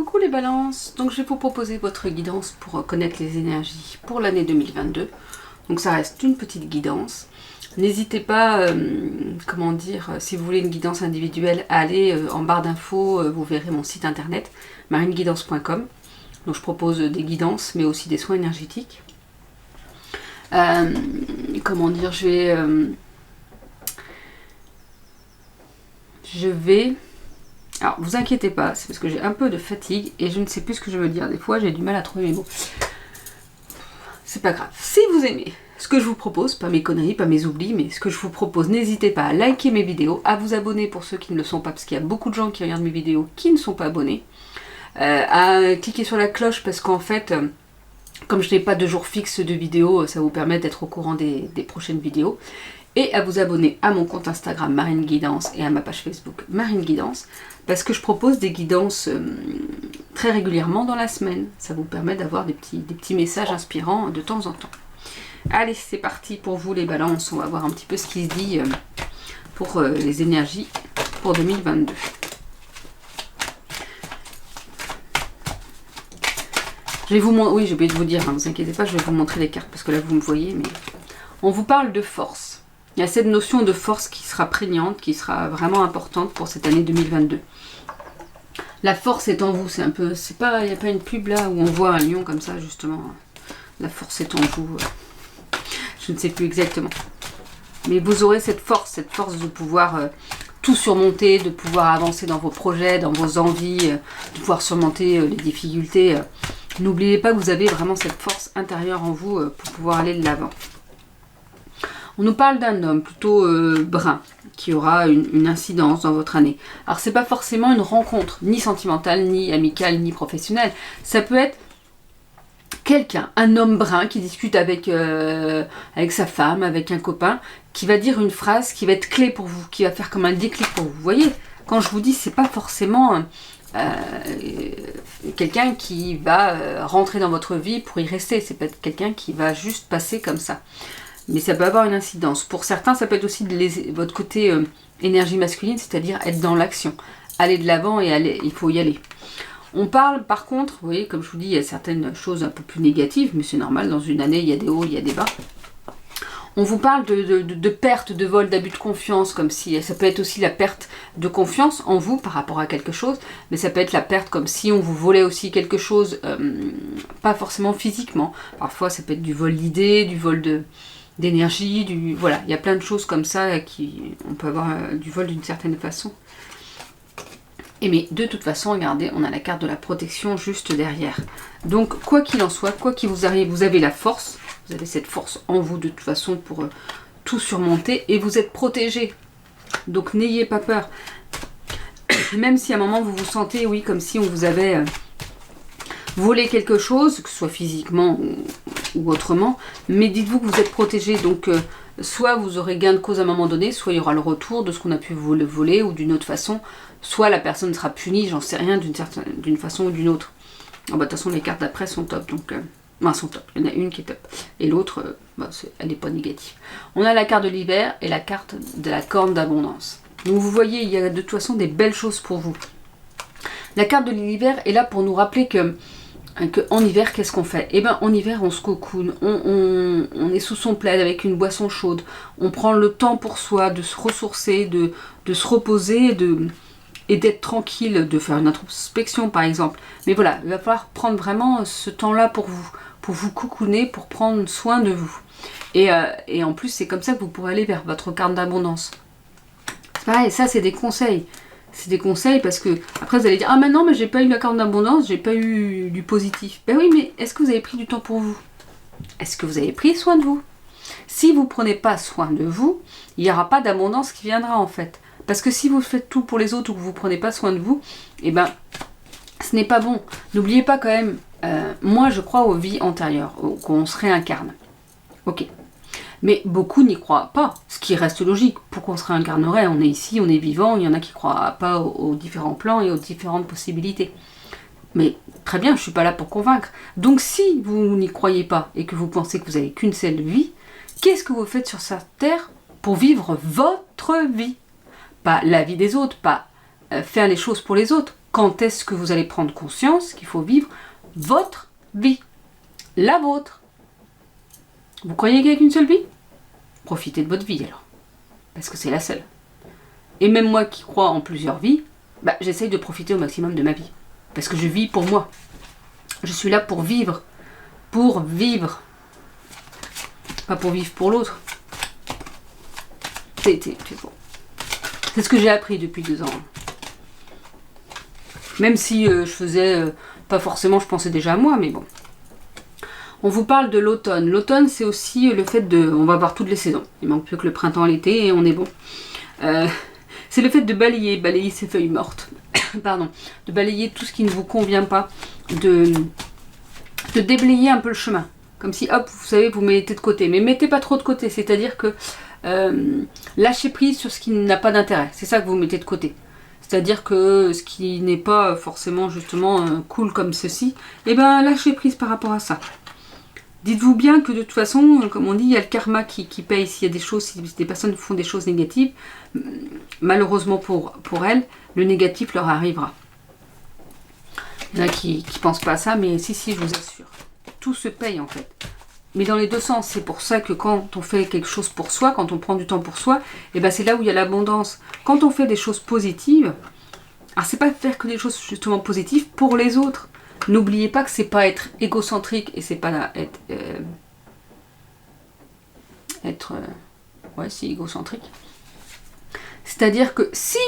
Coucou les balances, donc je vais vous proposer votre guidance pour connaître les énergies pour l'année 2022. Donc ça reste une petite guidance. N'hésitez pas, si vous voulez une guidance individuelle, à aller en barre d'infos, vous verrez mon site internet, marineguidance.com. Donc je propose des guidances, mais aussi des soins énergétiques. Alors, vous inquiétez pas, c'est parce que j'ai un peu de fatigue et je ne sais plus ce que je veux dire. Des fois, j'ai du mal à trouver mes mots. C'est pas grave. Si vous aimez ce que je vous propose, pas mes conneries, pas mes oublis, mais ce que je vous propose, n'hésitez pas à liker mes vidéos, à vous abonner pour ceux qui ne le sont pas, parce qu'il y a beaucoup de gens qui regardent mes vidéos qui ne sont pas abonnés, à cliquer sur la cloche, parce qu'en fait, comme je n'ai pas de jour fixe de vidéos, ça vous permet d'être au courant des prochaines vidéos. Et à vous abonner à mon compte Instagram Marine Guidance et à ma page Facebook Marine Guidance, parce que je propose des guidances très régulièrement dans la semaine. Ça vous permet d'avoir des petits messages inspirants de temps en temps. Allez, c'est parti pour vous les balances. On va voir un petit peu ce qui se dit pour les énergies pour 2022. Je vais vous montrer, oui j'ai oublié de vous dire, vous inquiétez pas, je vais vous montrer les cartes parce que là vous me voyez, mais on vous parle de force. Il y a cette notion de force qui sera prégnante, qui sera vraiment importante pour cette année 2022. La force est en vous, il n'y a pas une pub là où on voit un lion comme ça justement. La force est en vous. Je ne sais plus exactement. Mais vous aurez cette force de pouvoir tout surmonter, de pouvoir avancer dans vos projets, dans vos envies, de pouvoir surmonter les difficultés. N'oubliez pas que vous avez vraiment cette force intérieure en vous pour pouvoir aller de l'avant. On nous parle d'un homme plutôt brun, qui aura une incidence dans votre année. Alors c'est pas forcément une rencontre, ni sentimentale, ni amicale, ni professionnelle. Ça peut être quelqu'un, un homme brun qui discute avec sa femme, avec un copain, qui va dire une phrase qui va être clé pour vous, qui va faire comme un déclic pour vous. Vous voyez, quand je vous dis, c'est pas forcément quelqu'un qui va rentrer dans votre vie pour y rester. C'est peut-être quelqu'un qui va juste passer comme ça. Mais ça peut avoir une incidence. Pour certains, ça peut être aussi votre côté énergie masculine, c'est-à-dire être dans l'action. Aller de l'avant et il faut y aller. On parle par contre, vous voyez, comme je vous dis, il y a certaines choses un peu plus négatives, mais c'est normal, dans une année, il y a des hauts, il y a des bas. On vous parle de perte, de vol, d'abus de confiance, comme si ça peut être aussi la perte de confiance en vous par rapport à quelque chose, mais ça peut être la perte comme si on vous volait aussi quelque chose, pas forcément physiquement. Parfois, ça peut être du vol d'idées, du vol d'énergie, voilà, il y a plein de choses comme ça on peut avoir du vol d'une certaine façon. Et mais de toute façon, regardez, on a la carte de la protection juste derrière. Donc quoi qu'il en soit, quoi qu'il vous arrive, vous avez la force, vous avez cette force en vous de toute façon pour tout surmonter et vous êtes protégé. Donc n'ayez pas peur. Même si à un moment vous vous sentez, oui, comme si on vous avait volé quelque chose, que ce soit physiquement ou autrement, mais dites-vous que vous êtes protégé, donc soit vous aurez gain de cause à un moment donné, soit il y aura le retour de ce qu'on a pu vous le voler ou d'une autre façon, soit la personne sera punie, j'en sais rien, d'une façon ou d'une autre. De toute façon les cartes d'après sont top, donc sont top, il y en a une qui est top, et l'autre, elle n'est pas négative. On a la carte de l'hiver et la carte de la corne d'abondance. Donc vous voyez, il y a de toute façon des belles choses pour vous. La carte de l'hiver est là pour nous rappeler que en hiver, qu'est-ce qu'on fait? Eh bien, en hiver, on se cocoone, on est sous son plaid avec une boisson chaude, on prend le temps pour soi de se ressourcer, de se reposer et d'être tranquille, de faire une introspection par exemple. Mais voilà, il va falloir prendre vraiment ce temps-là pour vous cocooner, pour prendre soin de vous. Et en plus, c'est comme ça que vous pourrez aller vers votre carte d'abondance. C'est pareil, ça c'est des conseils. C'est des conseils parce que après vous allez dire ah mais non mais j'ai pas eu la carte d'abondance, j'ai pas eu du positif. Ben oui, mais est-ce que vous avez pris du temps pour vous? Est-ce que vous avez pris soin de vous? Si vous prenez pas soin de vous, il n'y aura pas d'abondance qui viendra en fait. Parce que si vous faites tout pour les autres ou que vous prenez pas soin de vous, eh ben ce n'est pas bon. N'oubliez pas quand même, moi je crois aux vies antérieures, qu'on se réincarne. Ok. Mais beaucoup n'y croient pas, ce qui reste logique. Pourquoi on se réincarnerait? On est ici, on est vivant, il y en a qui ne croient pas aux différents plans et aux différentes possibilités. Mais très bien, je ne suis pas là pour convaincre. Donc si vous n'y croyez pas et que vous pensez que vous n'avez qu'une seule vie, qu'est-ce que vous faites sur cette terre pour vivre votre vie? Pas la vie des autres, pas faire les choses pour les autres. quand est-ce que vous allez prendre conscience qu'il faut vivre votre vie, la vôtre. Vous croyez qu'il n'y a qu'une seule vie? Profitez de votre vie alors, parce que c'est la seule. Et même moi qui crois en plusieurs vies, j'essaye de profiter au maximum de ma vie, parce que je vis pour moi. Je suis là pour vivre, pas pour vivre pour l'autre. C'est bon. C'est ce que j'ai appris depuis 2 ans. Même si je faisais, pas forcément, je pensais déjà à moi, mais bon. On vous parle de l'automne. L'automne, c'est aussi le fait de... On va voir toutes les saisons. Il manque plus que le printemps et l'été et on est bon. C'est le fait de balayer ces feuilles mortes. Pardon. De balayer tout ce qui ne vous convient pas. De déblayer un peu le chemin. Comme si, hop, vous savez, vous mettez de côté. Mais mettez pas trop de côté. C'est-à-dire que lâchez prise sur ce qui n'a pas d'intérêt. C'est ça que vous mettez de côté. C'est-à-dire que ce qui n'est pas forcément justement cool comme ceci, lâchez prise par rapport à ça. Dites-vous bien que de toute façon, comme on dit, il y a le karma qui paye s'il y a des choses, si des personnes font des choses négatives. Malheureusement pour elles, le négatif leur arrivera. Il y en a qui ne pensent pas à ça, mais si, je vous assure. Tout se paye en fait. Mais dans les deux sens, c'est pour ça que quand on fait quelque chose pour soi, quand on prend du temps pour soi, c'est là où il y a l'abondance. Quand on fait des choses positives, alors c'est pas faire que des choses justement positives pour les autres. N'oubliez pas que c'est pas être égocentrique et c'est pas être égocentrique. C'est-à-dire que si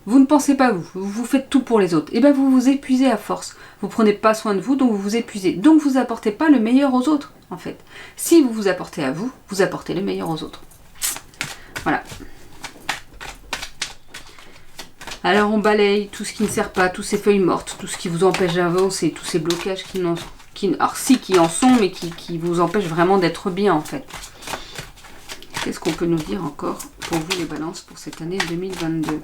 vous ne pensez pas vous faites tout pour les autres, vous vous épuisez à force. Vous prenez pas soin de vous, donc vous vous épuisez. Donc vous apportez pas le meilleur aux autres, en fait. Si vous vous apportez à vous, vous apportez le meilleur aux autres. Voilà. Alors on balaye tout ce qui ne sert pas, toutes ces feuilles mortes, tout ce qui vous empêche d'avancer, tous ces blocages qui en sont, mais qui vous empêchent vraiment d'être bien, en fait. Qu'est-ce qu'on peut nous dire encore pour vous les balances pour cette année 2022 ?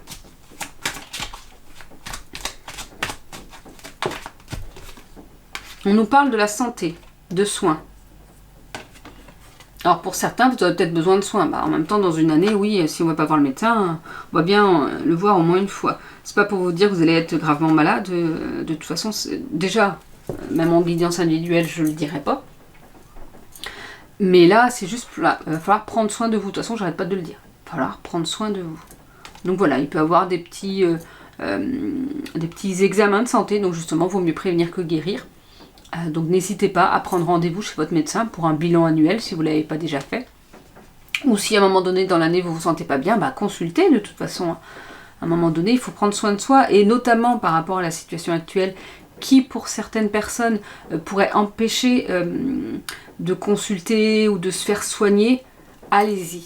On nous parle de la santé, de soins. Alors pour certains, vous avez peut-être besoin de soins. En même temps, dans une année, oui, si on ne va pas voir le médecin, on va bien le voir au moins une fois. C'est pas pour vous dire que vous allez être gravement malade. De toute façon, déjà, même en guidance individuelle, je ne le dirais pas. Mais là, c'est juste, il va falloir prendre soin de vous. De toute façon, j'arrête pas de le dire. Il va falloir prendre soin de vous. Donc voilà, il peut y avoir des petits examens de santé. Donc justement, il vaut mieux prévenir que guérir. Donc n'hésitez pas à prendre rendez-vous chez votre médecin pour un bilan annuel si vous ne l'avez pas déjà fait. Ou si à un moment donné dans l'année vous ne vous sentez pas bien, consultez. De toute façon, à un moment donné, il faut prendre soin de soi. Et notamment par rapport à la situation actuelle qui, pour certaines personnes, pourrait empêcher de consulter ou de se faire soigner. Allez-y.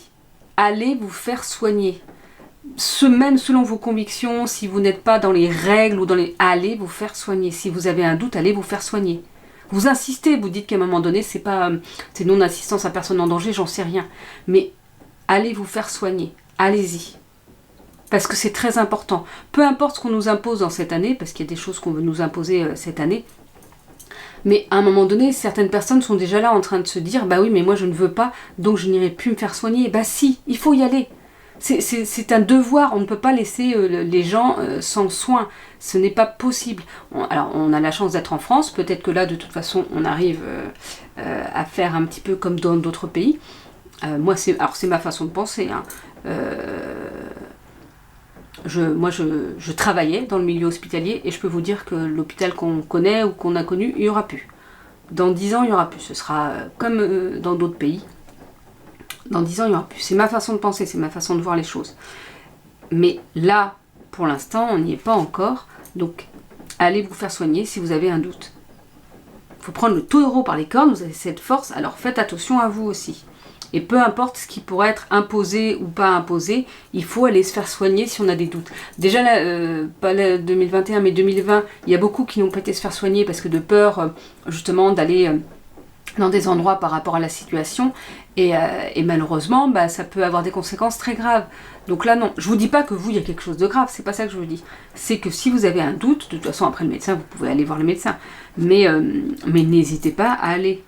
Allez vous faire soigner. Même selon vos convictions, si vous n'êtes pas dans les règles ou allez vous faire soigner. Si vous avez un doute, allez vous faire soigner. Vous insistez, vous dites qu'à un moment donné, c'est non-assistance à personne en danger, j'en sais rien. Mais allez vous faire soigner. Allez-y. Parce que c'est très important. Peu importe ce qu'on nous impose dans cette année, parce qu'il y a des choses qu'on veut nous imposer cette année, mais à un moment donné, certaines personnes sont déjà là en train de se dire « Bah oui, mais moi je ne veux pas, donc je n'irai plus me faire soigner. » Bah si, il faut y aller. C'est un devoir, on ne peut pas laisser les gens sans soin, ce n'est pas possible. Alors on a la chance d'être en France, peut-être que là de toute façon on arrive à faire un petit peu comme dans d'autres pays. Moi c'est ma façon de penser. Hein. Je travaillais dans le milieu hospitalier et je peux vous dire que l'hôpital qu'on connaît ou qu'on a connu, il n'y aura plus. Dans 10 ans, il n'y aura plus. Ce sera comme dans d'autres pays. Dans 10 ans, il n'y aura plus. C'est ma façon de penser, c'est ma façon de voir les choses. Mais là, pour l'instant, on n'y est pas encore. Donc, allez vous faire soigner si vous avez un doute. Il faut prendre le taureau par les cornes, vous avez cette force, alors faites attention à vous aussi. Et peu importe ce qui pourrait être imposé ou pas imposé, il faut aller se faire soigner si on a des doutes. Déjà, là, pas 2021, mais 2020, il y a beaucoup qui n'ont pas été se faire soigner parce que de peur, justement, d'aller dans des endroits par rapport à la situation. Et malheureusement, ça peut avoir des conséquences très graves. Donc là, non. Je vous dis pas que vous, il y a quelque chose de grave. C'est pas ça que je vous dis. C'est que si vous avez un doute, de toute façon, après le médecin, vous pouvez aller voir le médecin. Mais n'hésitez pas à aller.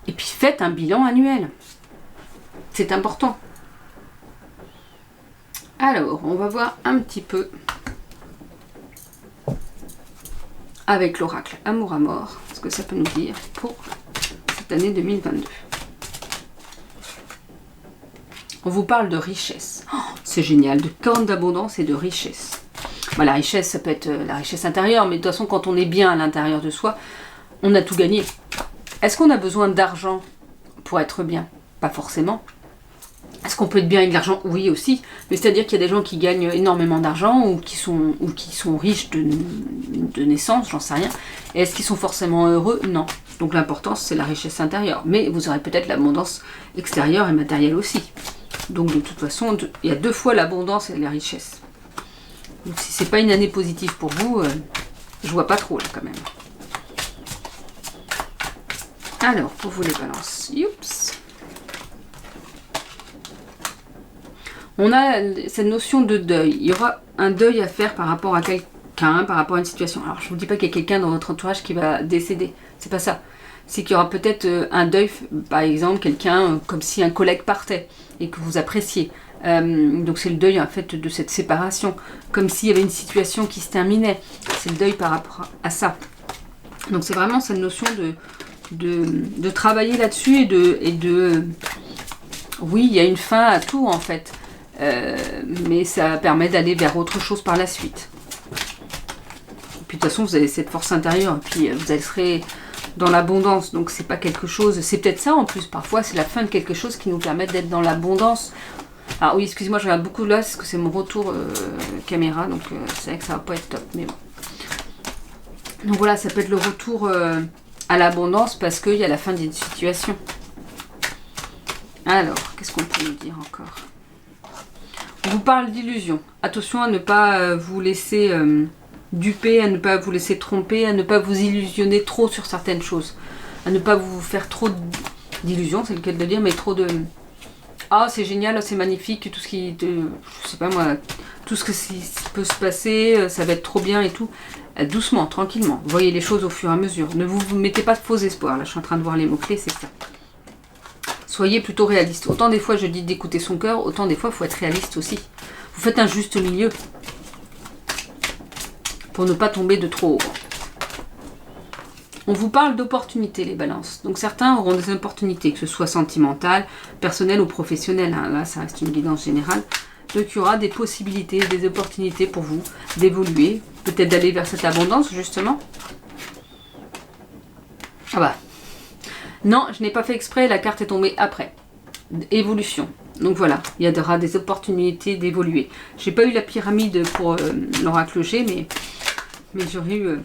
Et puis faites un bilan annuel. C'est important. Alors, on va voir un petit peu avec l'oracle Amour à mort, ce que ça peut nous dire pour cette année 2022. On vous parle de richesse. Oh, c'est génial, de cornes d'abondance et de richesse. Bah, la richesse, ça peut être la richesse intérieure, mais de toute façon, quand on est bien à l'intérieur de soi, on a tout gagné. Est-ce qu'on a besoin d'argent pour être bien? Pas forcément. Est-ce qu'on peut être bien avec l'argent? Oui aussi, mais c'est-à-dire qu'il y a des gens qui gagnent énormément d'argent ou qui sont riches de naissance, j'en sais rien. Et est-ce qu'ils sont forcément heureux? Non. Donc l'important, c'est la richesse intérieure. Mais vous aurez peut-être l'abondance extérieure et matérielle aussi. Donc de toute façon, il y a 2 fois l'abondance et la richesse. Donc si c'est pas une année positive pour vous, je vois pas trop là quand même. Alors, pour vous les balances, youps. On a cette notion de deuil. Il y aura un deuil à faire par rapport à quelqu'un, par rapport à une situation. Alors, je ne vous dis pas qu'il y a quelqu'un dans votre entourage qui va décéder. C'est pas ça. C'est qu'il y aura peut-être un deuil, par exemple, quelqu'un, comme si un collègue partait et que vous appréciez. Donc, c'est le deuil, en fait, de cette séparation. Comme s'il y avait une situation qui se terminait. C'est le deuil par rapport à ça. Donc, c'est vraiment cette notion de travailler là-dessus et de... Oui, il y a une fin à tout, en fait. Mais ça permet d'aller vers autre chose par la suite. Et puis de toute façon, vous avez cette force intérieure, et puis vous serez dans l'abondance, donc c'est pas quelque chose, c'est peut-être ça en plus, parfois c'est la fin de quelque chose qui nous permet d'être dans l'abondance. Alors oui, excusez-moi, je regarde beaucoup là, parce que c'est mon retour caméra, donc c'est vrai que ça va pas être top, mais bon. Donc voilà, ça peut être le retour à l'abondance, parce qu'il y a la fin d'une situation. Alors, qu'est-ce qu'on peut nous dire encore ? On vous parle d'illusion. Attention à ne pas vous laisser duper, à ne pas vous laisser tromper, à ne pas vous illusionner trop sur certaines choses. À ne pas vous faire trop d'illusions, c'est le cas de le dire, mais trop de... Ah, c'est génial, c'est magnifique, tout ce qui... je sais pas moi, tout ce qui peut se passer, ça va être trop bien et tout. Doucement, tranquillement. Voyez les choses au fur et à mesure. Ne vous mettez pas de faux espoirs. Là, je suis en train de voir les mots-clés, c'est ça. Soyez plutôt réaliste. Autant des fois je dis d'écouter son cœur, autant des fois il faut être réaliste aussi. Vous faites un juste milieu pour ne pas tomber de trop haut. On vous parle d'opportunités, les balances. Donc certains auront des opportunités, que ce soit sentimentales, personnelles ou professionnelles. Hein. Là, ça reste une guidance générale. Donc il y aura des possibilités, des opportunités pour vous d'évoluer, peut-être d'aller vers cette abondance justement. Ah bah. Non, je n'ai pas fait exprès, la carte est tombée après. Évolution. Donc voilà, il y aura des opportunités d'évoluer. J'ai pas eu la pyramide pour l'oracle G, mais j'aurais eu,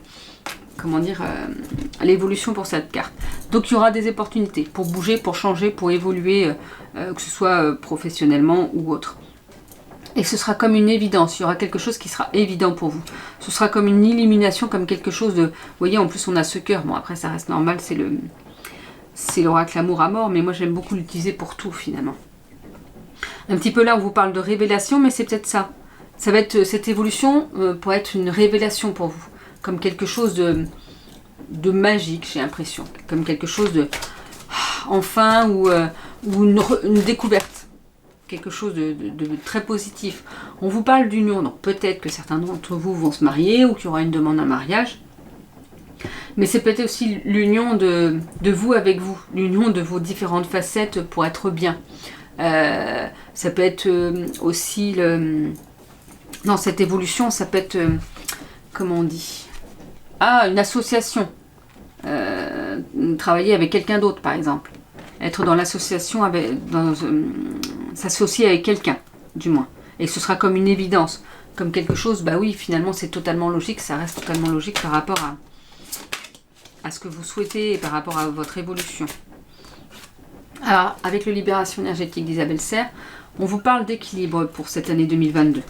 comment dire, l'évolution pour cette carte. Donc il y aura des opportunités pour bouger, pour changer, pour évoluer, que ce soit professionnellement ou autre. Et ce sera comme une évidence, il y aura quelque chose qui sera évident pour vous. Ce sera comme une illumination, comme quelque chose de... Vous voyez, en plus on a ce cœur, bon après ça reste normal, c'est l'oracle Amour à mort, mais moi j'aime beaucoup l'utiliser pour tout finalement. Un petit peu là on vous parle de révélation, mais c'est peut-être ça. Ça va être cette évolution pour être une révélation pour vous, comme quelque chose de magique, j'ai l'impression, comme quelque chose de enfin ou une découverte, quelque chose de très positif. On vous parle d'union, donc peut-être que certains d'entre vous vont se marier ou qu'il y aura une demande en mariage. Mais c'est peut-être aussi l'union de vous avec vous, l'union de vos différentes facettes pour être bien. Ça peut être aussi dans cette évolution, ça peut être, comment on dit, une association. Travailler avec quelqu'un d'autre par exemple. Être dans l'association, s'associer avec quelqu'un, du moins. Et ce sera comme une évidence, comme quelque chose, bah oui, finalement c'est totalement logique, ça reste totalement logique par rapport à ce que vous souhaitez et par rapport à votre évolution. Alors, avec le Libération énergétique d'Isabelle Serre, on vous parle d'équilibre pour cette année 2022.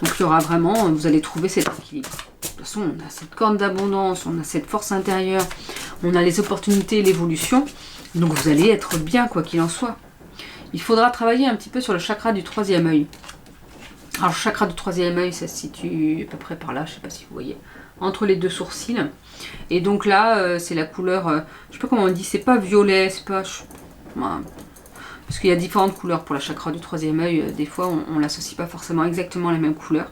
Donc il y aura vraiment, vous allez trouver cet équilibre. De toute façon, on a cette corne d'abondance, on a cette force intérieure, on a les opportunités et l'évolution. Donc vous allez être bien, quoi qu'il en soit. Il faudra travailler un petit peu sur le chakra du 3e œil. Alors le chakra du 3e œil, ça se situe à peu près par là, je ne sais pas si vous voyez, entre les 2 sourcils. Et donc là, c'est la couleur, je sais pas comment on dit, c'est pas violet, c'est pas... Parce qu'il y a différentes couleurs pour la chakra du 3e œil, des fois on l'associe pas forcément exactement à la même couleur.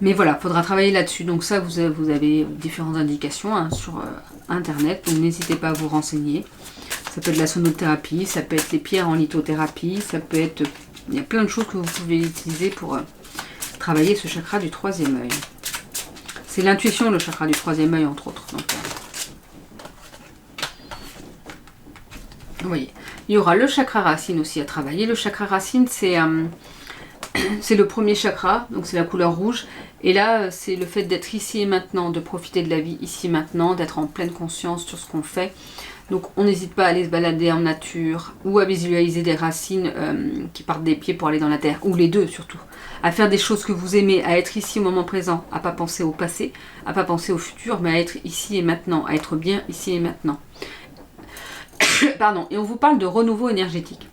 Mais voilà, il faudra travailler là-dessus. Donc ça, vous avez différentes indications hein, sur Internet. Donc n'hésitez pas à vous renseigner. Ça peut être la sonothérapie, ça peut être les pierres en lithothérapie, ça peut être... Il y a plein de choses que vous pouvez utiliser pour travailler ce chakra du troisième œil. C'est l'intuition, le chakra du troisième œil, entre autres. Donc, vous voyez. Il y aura le chakra racine aussi à travailler. Le chakra racine, c'est le premier chakra, donc c'est la couleur rouge. Et là, c'est le fait d'être ici et maintenant, de profiter de la vie ici et maintenant, d'être en pleine conscience sur ce qu'on fait. Donc on n'hésite pas à aller se balader en nature ou à visualiser des racines qui partent des pieds pour aller dans la terre, ou les deux surtout. À faire des choses que vous aimez, à être ici au moment présent, à pas penser au passé, à pas penser au futur, mais à être ici et maintenant, à être bien ici et maintenant. Pardon, et on vous parle de renouveau énergétique.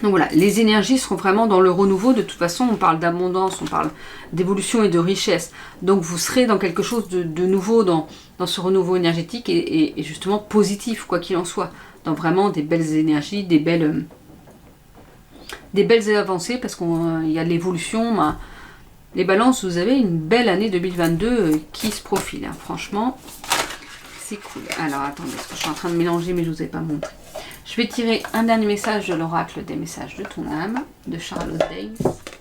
Donc voilà, les énergies seront vraiment dans le renouveau. De toute façon, on parle d'abondance, on parle d'évolution et de richesse. Donc vous serez dans quelque chose de nouveau dans ce renouveau énergétique et justement positif, quoi qu'il en soit. Dans vraiment des belles énergies, des belles avancées, parce qu'il y a de l'évolution. Ben, les balances, vous avez une belle année 2022 qui se profile. Hein. Franchement, c'est cool. Alors attendez, parce que je suis en train de mélanger, mais je ne vous ai pas montré. Je vais tirer un dernier message de l'oracle des messages de ton âme, de Charlotte Day.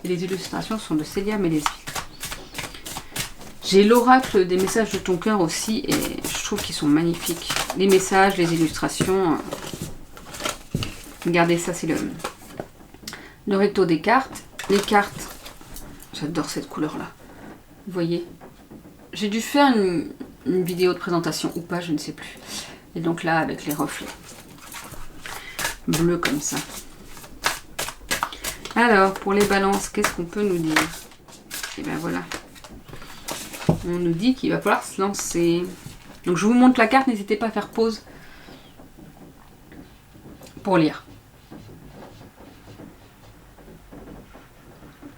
Et les illustrations sont de Célia Mélésville. J'ai l'oracle des messages de ton cœur aussi, et je trouve qu'ils sont magnifiques. Les messages, les illustrations. Regardez ça, c'est le recto des cartes. Les cartes, j'adore cette couleur-là. Vous voyez, j'ai dû faire une vidéo de présentation ou pas, je ne sais plus. Et donc là, avec les reflets. Bleu comme ça. Alors, pour les balances, qu'est-ce qu'on peut nous dire? Et bien voilà. On nous dit qu'il va falloir se lancer. Donc je vous montre la carte, n'hésitez pas à faire pause pour lire.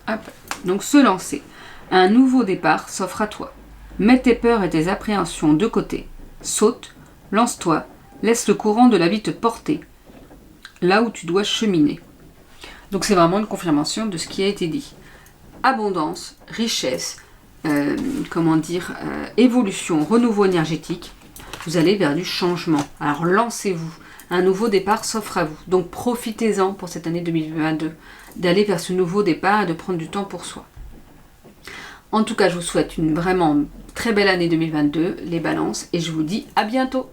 Hop. Donc se lancer. Un nouveau départ s'offre à toi. Mets tes peurs et tes appréhensions de côté. Saute, lance-toi, laisse le courant de la vie te porter. Là où tu dois cheminer. Donc c'est vraiment une confirmation de ce qui a été dit. Abondance, richesse, évolution, renouveau énergétique. Vous allez vers du changement. Alors lancez-vous. Un nouveau départ s'offre à vous. Donc profitez-en pour cette année 2022. D'aller vers ce nouveau départ et de prendre du temps pour soi. En tout cas, je vous souhaite une vraiment très belle année 2022, les balances. Et je vous dis à bientôt.